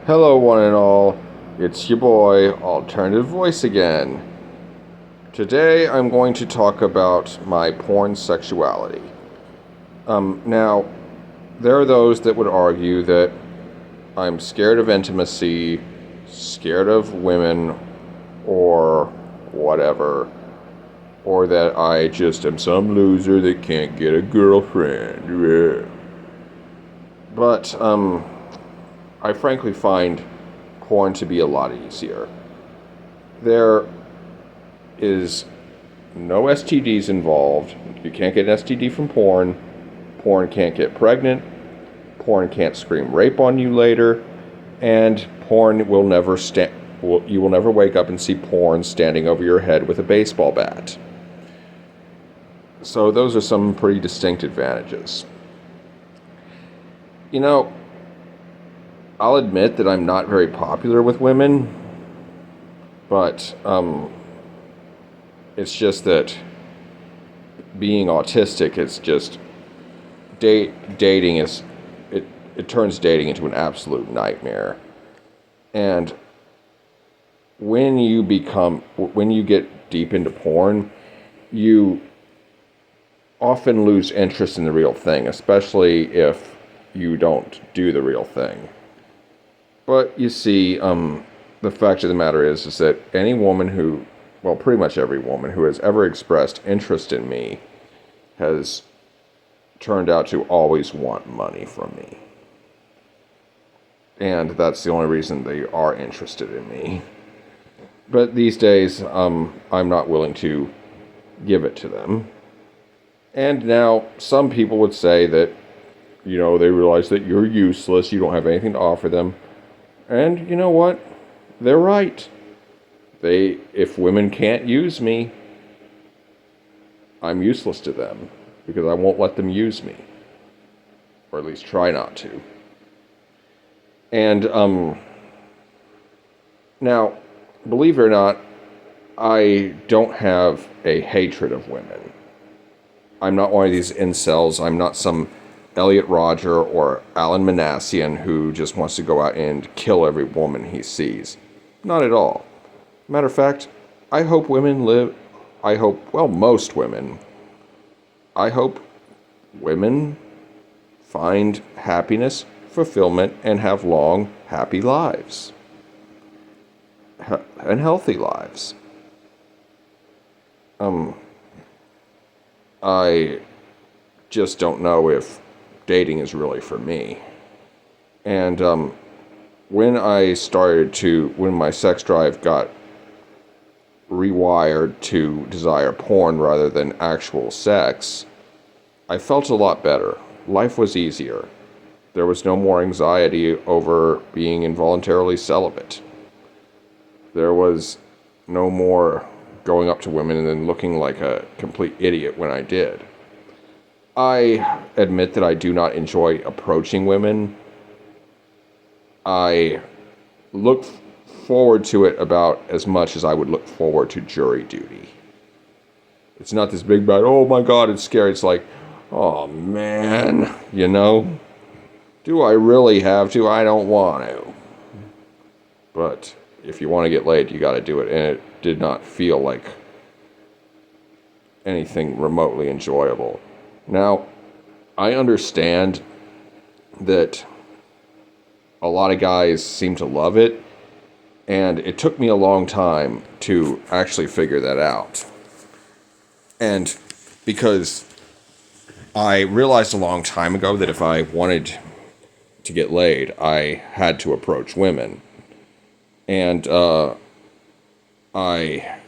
Hello, one and all. It's your boy, Alternative Voice again. Today, I'm going to talk about my porn sexuality. Now, there are those that would argue that I'm scared of intimacy, scared of women, or whatever, or that I just am some loser that can't get a girlfriend. But, I frankly find porn to be a lot easier. There is no STDs involved. You can't get an STD from porn. Porn can't get pregnant. Porn can't scream rape on you later. And porn will never you will never wake up and see porn standing over your head with a baseball bat. So those are some pretty distinct advantages. You know, I'll admit that I'm not very popular with women, but it's just that being autistic, it's just dating is it turns dating into an absolute nightmare. And when you get deep into porn, you often lose interest in the real thing, especially if you don't do the real thing. But you see, the fact of the matter is that any woman pretty much every woman who has ever expressed interest in me has turned out to always want money from me. And that's the only reason they are interested in me. But these days, I'm not willing to give it to them. And now, some people would say that, they realize that you're useless, you don't have anything to offer them. And you know what? They're right. If women can't use me, I'm useless to them because I won't let them use me, or at least try not to. And now, believe it or not, I don't have a hatred of women. I'm not one of these incels. I'm not some Elliot Rodger or Alan Manassian who just wants to go out and kill every woman he sees. Not at all. Matter of fact, I hope most women, I hope women find happiness, fulfillment, and have long, happy lives. And healthy lives. I just don't know if dating is really for me. And when my sex drive got rewired to desire porn rather than actual sex, I felt a lot better. Life was easier. There was no more anxiety over being involuntarily celibate. There was no more going up to women and then looking like a complete idiot when I did. I admit that I do not enjoy approaching women. I look forward to it about as much as I would look forward to jury duty. It's not this big bad, oh my God, it's scary. It's like, oh man, do I really have to? I don't want to. But if you want to get laid, you got to do it. And it did not feel like anything remotely enjoyable. Now, I understand that a lot of guys seem to love it, and it took me a long time to actually figure that out. And because I realized a long time ago that if I wanted to get laid, I had to approach women. And I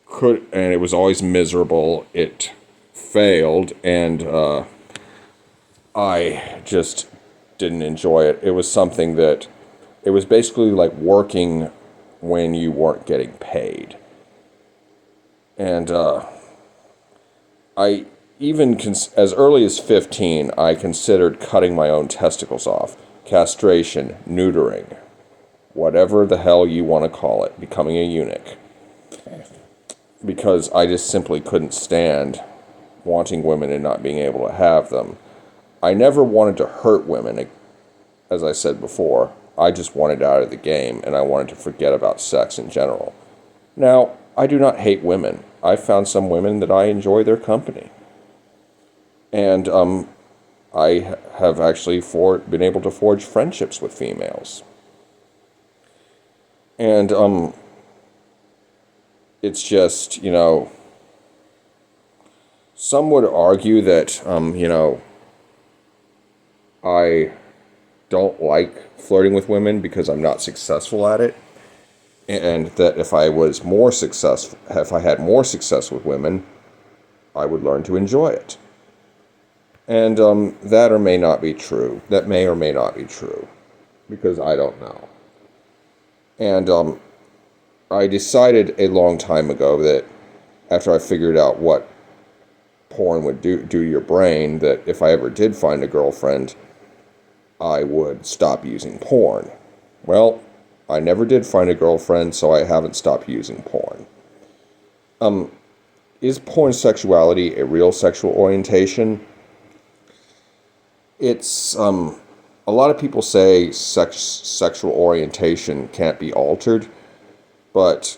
could, and it was always miserable. It failed, and I just didn't enjoy it. It was something that, it was basically like working when you weren't getting paid. And I even, as early as 15, I considered cutting my own testicles off. Castration, neutering, whatever the hell you want to call it, becoming a eunuch. Because I just simply couldn't stand wanting women and not being able to have them. I never wanted to hurt women, as I said before. I just wanted out of the game, and I wanted to forget about sex in general. Now, I do not hate women. I've found some women that I enjoy their company. And I have actually been able to forge friendships with females. And it's just, some would argue that, I don't like flirting with women because I'm not successful at it. And that if I had more success with women, I would learn to enjoy it. And that or may not be true. That may or may not be true, because I don't know. And I decided a long time ago that after I figured out what porn would do to your brain, that if I ever did find a girlfriend, I would stop using porn. Well, I never did find a girlfriend, so I haven't stopped using porn. Is pornsexuality a real sexual orientation? It's, a lot of people say sexual orientation can't be altered, but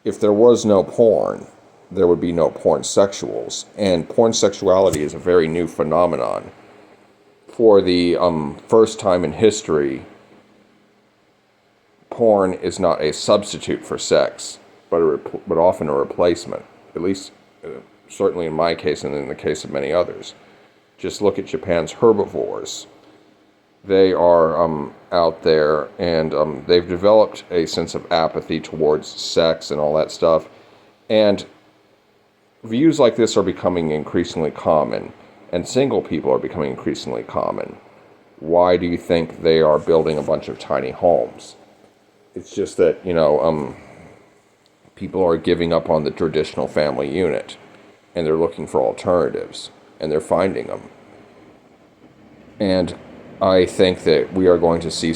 if there was no porn, there would be no pornsexuals. And pornsexuality is a very new phenomenon. For the first time in history, porn is not a substitute for sex, but often a replacement. At least, certainly in my case and in the case of many others. Just look at Japan's herbivores. They are out there, and they've developed a sense of apathy towards sex and all that stuff. And views like this are becoming increasingly common, and single people are becoming increasingly common. Why do you think they are building a bunch of tiny homes? It's just that, people are giving up on the traditional family unit, and they're looking for alternatives, and they're finding them. And I think that we are going to see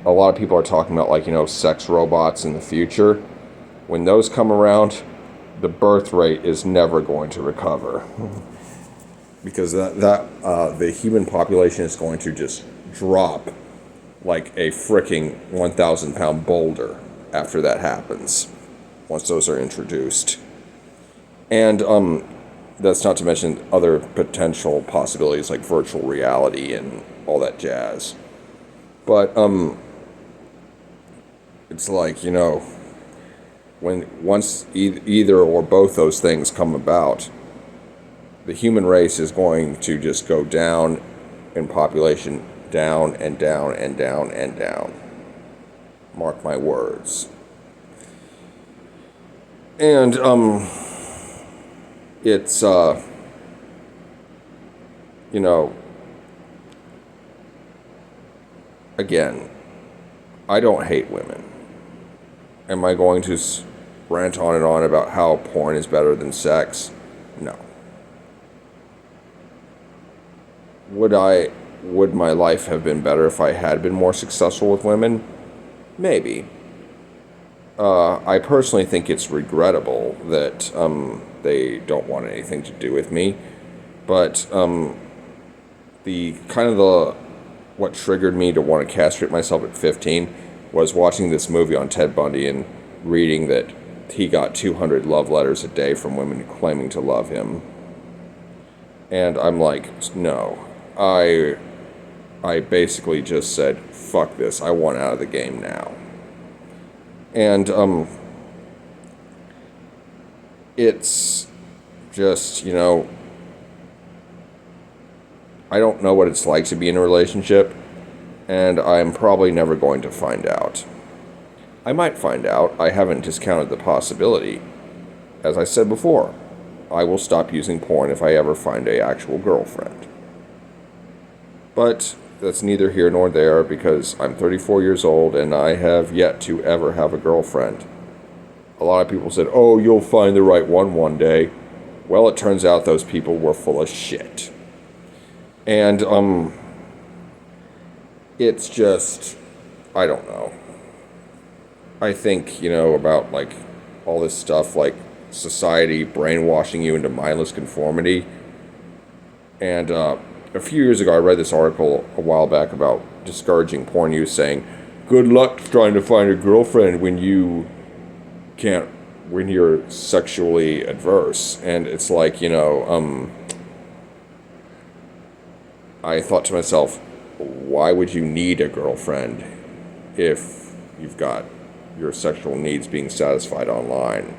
a lot of people are talking about, sex robots in the future. When those come around, the birth rate is never going to recover. Because the human population is going to just drop like a fricking 1,000-pound boulder after that happens, once those are introduced. And that's not to mention other potential possibilities like virtual reality and all that jazz. But it's like, once either or both those things come about, the human race is going to just go down in population, down and down and down and down. Mark my words. And it's again, I don't hate women. Am I going to rant on and on about how porn is better than sex? No. Would my life have been better if I had been more successful with women? Maybe. I personally think it's regrettable that they don't want anything to do with me. But what triggered me to want to castrate myself at 15 was watching this movie on Ted Bundy and reading that he got 200 love letters a day from women claiming to love him. And I'm like, no. I basically just said, fuck this, I want out of the game now. And it's just, I don't know what it's like to be in a relationship, and I'm probably never going to find out. I might find out. I haven't discounted the possibility. As I said before, I will stop using porn if I ever find an actual girlfriend. But that's neither here nor there, because I'm 34 years old and I have yet to ever have a girlfriend. A lot of people said, oh, you'll find the right one day. Well, it turns out those people were full of shit. And, it's just, I don't know. I think, about, all this stuff, society brainwashing you into mindless conformity. And, a few years ago, I read this article a while back about discouraging porn use, saying, "Good luck trying to find a girlfriend when you're sexually adverse." And it's like, I thought to myself, why would you need a girlfriend if you've got your sexual needs being satisfied online?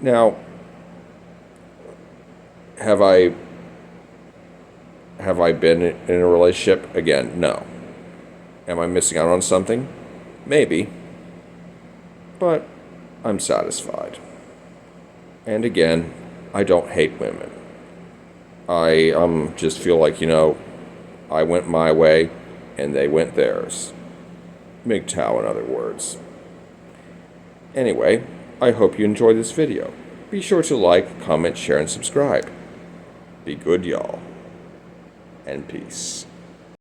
Now, have I been in a relationship? Again, no. Am I missing out on something? Maybe. But I'm satisfied. And again, I don't hate women. I just feel like, I went my way and they went theirs. MGTOW, in other words. Anyway, I hope you enjoyed this video. Be sure to like, comment, share, and subscribe. Be good, y'all. And peace.